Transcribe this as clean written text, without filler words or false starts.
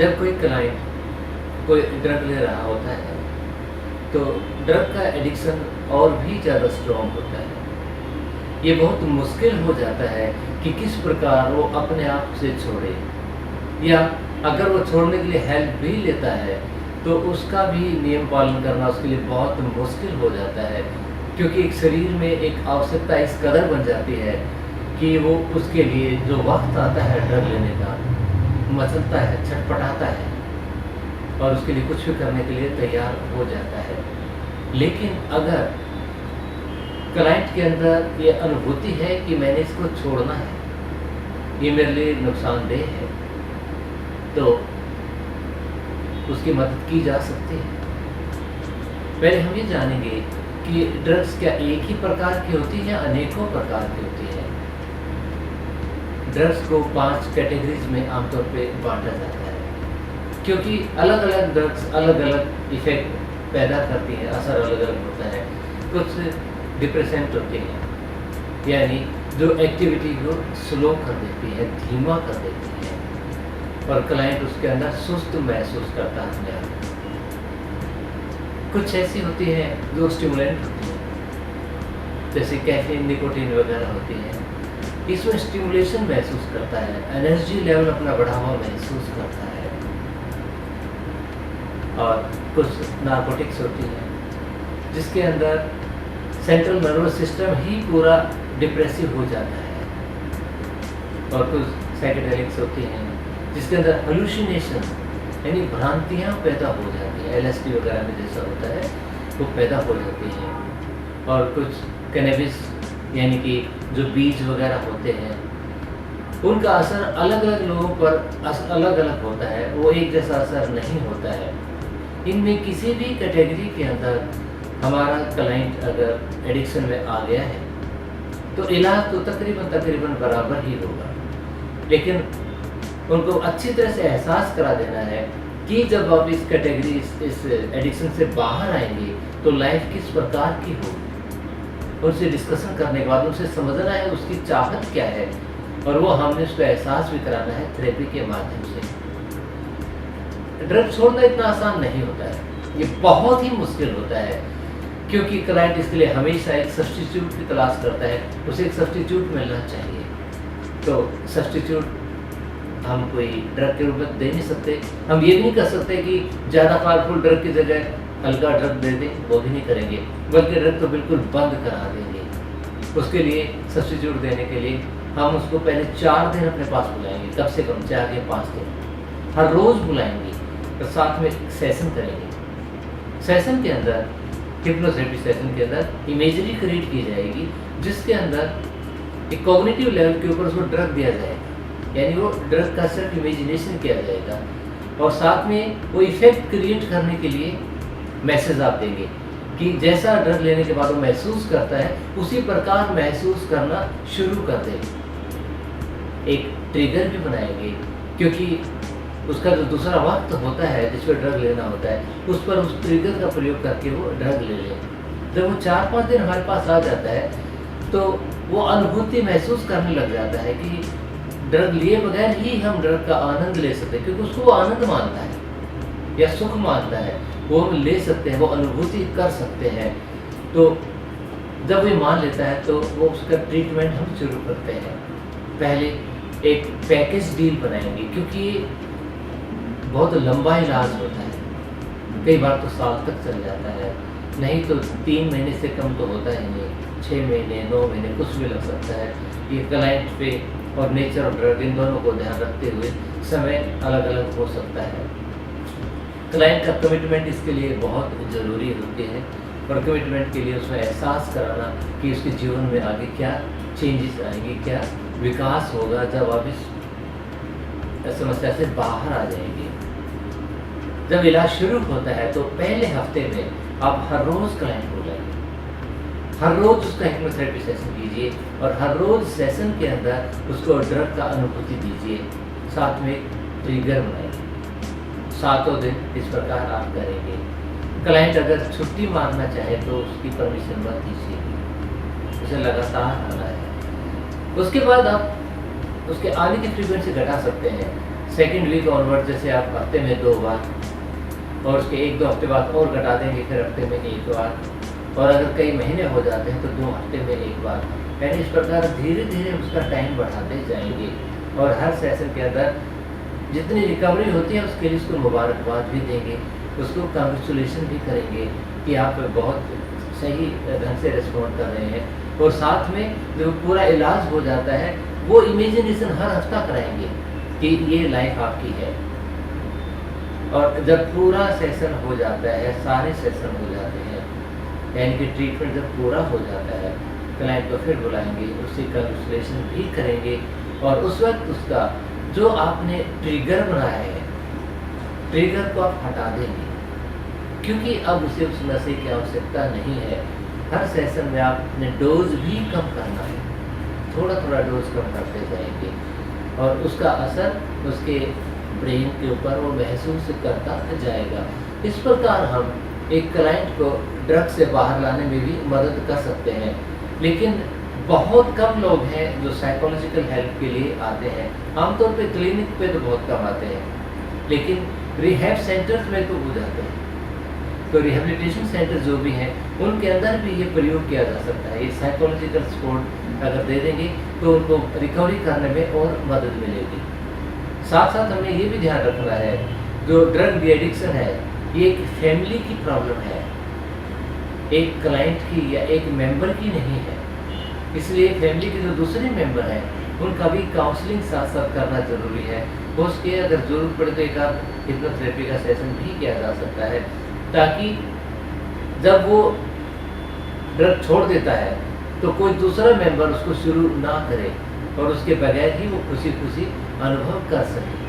जब कोई क्लाइंट कोई ड्रग ले रहा होता है तो ड्रग का एडिक्शन और भी ज़्यादा स्ट्रॉन्ग होता है। ये बहुत मुश्किल हो जाता है कि किस प्रकार वो अपने आप से छोड़े, या अगर वो छोड़ने के लिए हेल्प भी लेता है तो उसका भी नियम पालन करना उसके लिए बहुत मुश्किल हो जाता है, क्योंकि एक शरीर में एक आवश्यकता इस कदर बन जाती है कि वो उसके लिए जो वक्त आता है ड्रग लेने का, मचलता है, छटपटाता है और उसके लिए कुछ भी करने के लिए तैयार हो जाता है। लेकिन अगर क्लाइंट के अंदर ये अनुभूति है कि मैंने इसको छोड़ना है, ये मेरे लिए नुकसानदेह है, तो उसकी मदद की जा सकती है। पहले हम ये जानेंगे कि ड्रग्स क्या एक ही प्रकार की होती है या अनेकों प्रकार की होती है। ड्रग्स को 5 कैटेगरीज में आमतौर पे बांटा जाता है, क्योंकि अलग अलग ड्रग्स अलग अलग इफेक्ट पैदा करती हैं, असर अलग अलग होता है। कुछ डिप्रेसेंट होते हैं, यानी जो एक्टिविटी को स्लो कर देती है, धीमा कर देती है, और क्लाइंट उसके अंदर सुस्त महसूस करता है अपने आप। कुछ ऐसी होती हैं जो स्टिमुलेंट होती हैं, जैसे कैफीन, निकोटीन वगैरह होती हैं। इसमें स्टिमुलेशन महसूस करता है, एनर्जी लेवल अपना बढ़ा हुआ महसूस करता है। और कुछ नार्कोटिक्स होती हैं जिसके अंदर सेंट्रल नर्वस सिस्टम ही पूरा डिप्रेसिव हो जाता है। और कुछ साइकेडेलिक्स होती हैं जिसके अंदर हेलुसिनेशन यानी भ्रांतियाँ पैदा हो जाती हैं, एलएसडी वगैरह में जैसा होता है वो पैदा हो जाती हैं। और कुछ कैनेबिस यानी कि जो बीज वगैरह होते हैं उनका असर अलग अलग लोगों पर अलग अलग होता है, वो एक जैसा असर नहीं होता है। इनमें किसी भी कैटेगरी के अंदर हमारा क्लाइंट अगर एडिक्शन में आ गया है तो इलाज तो तकरीबन बराबर ही होगा, लेकिन उनको अच्छी तरह से एहसास करा देना है कि जब आप इस कैटेगरी इस एडिक्शन से बाहर आएंगे तो लाइफ किस प्रकार की होगी। उनसे डिस्कशन करने के बाद उनसे समझना है उसकी चाहत क्या है, और वो हमने उसको एहसास भी कराना है थेरेपी के माध्यम से। ड्रग छोड़ना इतना आसान नहीं होता है, ये बहुत ही मुश्किल होता है, क्योंकि क्लाइंट इसके लिए हमेशा एक सब्स्टिट्यूट की तलाश करता है, उसे एक सब्स्टिट्यूट मिलना चाहिए। तो सब्स्टिट्यूट हम कोई ड्रग के रूप में दे नहीं सकते। हम ये नहीं कर सकते कि ज़्यादा पावरफुल ड्रग की जगह हल्का ड्रग दे दें, वो भी नहीं करेंगे, बल्कि ड्रग तो बिल्कुल बंद करा देंगे। उसके लिए सब्स्टिट्यूट देने के लिए हम उसको पहले 4 दिन अपने पास बुलाएंगे, कम से कम 4 या 5 दिन हर रोज़ बुलाएंगे, और साथ में सेशन करेंगे। सेशन के अंदर, हिप्नोथेरेपी सेशन के अंदर इमेजरी क्रिएट की जाएगी, जिसके अंदर एक कॉग्निटिव लेवल के ऊपर उसको ड्रग दिया जाएगा, यानी वो ड्रग का सिर्फ इमेजिनेशन किया जाएगा, और साथ में वो इफेक्ट क्रिएट करने के लिए मैसेज आप देंगे कि जैसा ड्रग लेने के बाद वो महसूस करता है उसी प्रकार महसूस करना शुरू कर देंगे। एक ट्रिगर भी बनाएंगे, क्योंकि उसका जो दूसरा वक्त होता है जिस पर ड्रग लेना होता है उस पर उस ट्रिगर का प्रयोग करके वो ड्रग ले लें। जब वो 4-5 दिन हमारे पास आ जाता है तो वो अनुभूति महसूस करने लग जाता है कि ड्रग लिए बगैर ही हम ड्रग का आनंद ले सकते हैं, क्योंकि उसको वो आनंद मानता है या सुख मानता है, वो हम ले सकते हैं, वो अनुभूति कर सकते हैं। तो जब वो मान लेता है तो वो उसका ट्रीटमेंट हम शुरू करते हैं। पहले एक पैकेज डील बनाएंगे, क्योंकि बहुत लंबा इलाज होता है, कई बार तो साल तक चल जाता है, नहीं तो 3 महीने से कम तो होता ही नहीं, 6 महीने 9 महीने कुछ भी लग सकता है। ये क्लाइंट पे और नेचर ऑफ ड्रग इन दोनों को ध्यान रखते हुए समय अलग अलग हो सकता है। क्लाइंट का कमिटमेंट इसके लिए बहुत ज़रूरी होती है, और कमिटमेंट के लिए उसमें एहसास कराना कि उसके जीवन में आगे क्या चेंजेस आएंगे, क्या विकास होगा जब आप इस समस्या से बाहर आ जाएंगे। जब इलाज शुरू होता है तो पहले हफ्ते में आप हर रोज़ क्लाइंट को बुलाइए, हर रोज़ उसका हिप्नोथेरेपी सेशन कीजिए, और हर रोज़ सेशन के अंदर उसको ड्रग का अनुभूति दीजिए, साथ में ट्रिगर बनाइए। 7 दिन इस प्रकार आप करेंगे। क्लाइंट अगर छुट्टी मारना चाहे तो उसकी परमिशन मत दीजिए, उसे लगातार आना है। उसके बाद आप उसके आने की फ्रीक्वेंसी घटा सकते हैं। सेकेंड वीक ऑनवर्ड जैसे आप हफ्ते में 2 बार, और उसके 1-2 हफ्ते बाद और घटा देंगे, फिर हफ्ते में 1 बार, और अगर कई महीने हो जाते हैं तो 2 हफ्ते में 1 बार। यानी इस प्रकार धीरे धीरे उसका टाइम बढ़ाते जाएंगे, और हर सेशन के अंदर जितनी रिकवरी होती है उसके लिए उसको मुबारकबाद भी देंगे, उसको कंग्रेचुलेशन भी करेंगे कि आप बहुत सही ढंग से रिस्पॉन्ड कर रहे हैं। और साथ में जब पूरा इलाज हो जाता है वो इमेजिनेशन हर हफ्ता कराएंगे कि ये लाइफ आपकी है। और जब पूरा सेशन हो जाता है, सारे सेशन हो जाते हैं, यानी कि ट्रीटमेंट जब पूरा हो जाता है, क्लाइंट को फिर बुलाएंगे, उससे कंसल्टेशन भी करेंगे, और उस वक्त उसका जो आपने ट्रिगर बनाया है, ट्रिगर को आप हटा देंगे, क्योंकि अब उसे उस नशे की आवश्यकता नहीं है। हर सेशन में आपने डोज भी कम करना है, थोड़ा थोड़ा डोज कम करते जाएंगे, और उसका असर उसके ब्रेन के ऊपर वो महसूस करता जाएगा। इस प्रकार हम एक क्लाइंट को ड्रग से बाहर लाने में भी मदद कर सकते हैं। लेकिन बहुत कम लोग हैं जो साइकोलॉजिकल हेल्प के लिए आते हैं। आमतौर पे क्लिनिक पे तो बहुत कम आते हैं, लेकिन रिहैब सेंटर्स में तो हो जाते हैं। तो रिहेबिलिटेशन सेंटर जो भी हैं उनके अंदर भी ये प्रयोग किया जा सकता है। ये साइकोलॉजिकल सपोर्ट अगर दे देंगे तो उनको रिकवरी करने में और मदद मिलेगी। साथ साथ हमें ये भी ध्यान रखना है, जो ड्रग एडिक्शन है ये एक फैमिली की प्रॉब्लम है, एक क्लाइंट की या एक मेंबर की नहीं है। इसलिए फैमिली के जो दूसरे मेंबर हैं उनका भी काउंसलिंग साथ साथ करना जरूरी है। हो सके अगर जरूरत पड़े तो एक आध हिप्नोथेरेपी का सेशन भी किया जा सकता है, ताकि जब वो ड्रग छोड़ देता है तो कोई दूसरा मेंबर उसको शुरू ना करे और उसके बगैर ही वो खुशी खुशी अनुभव कर सके।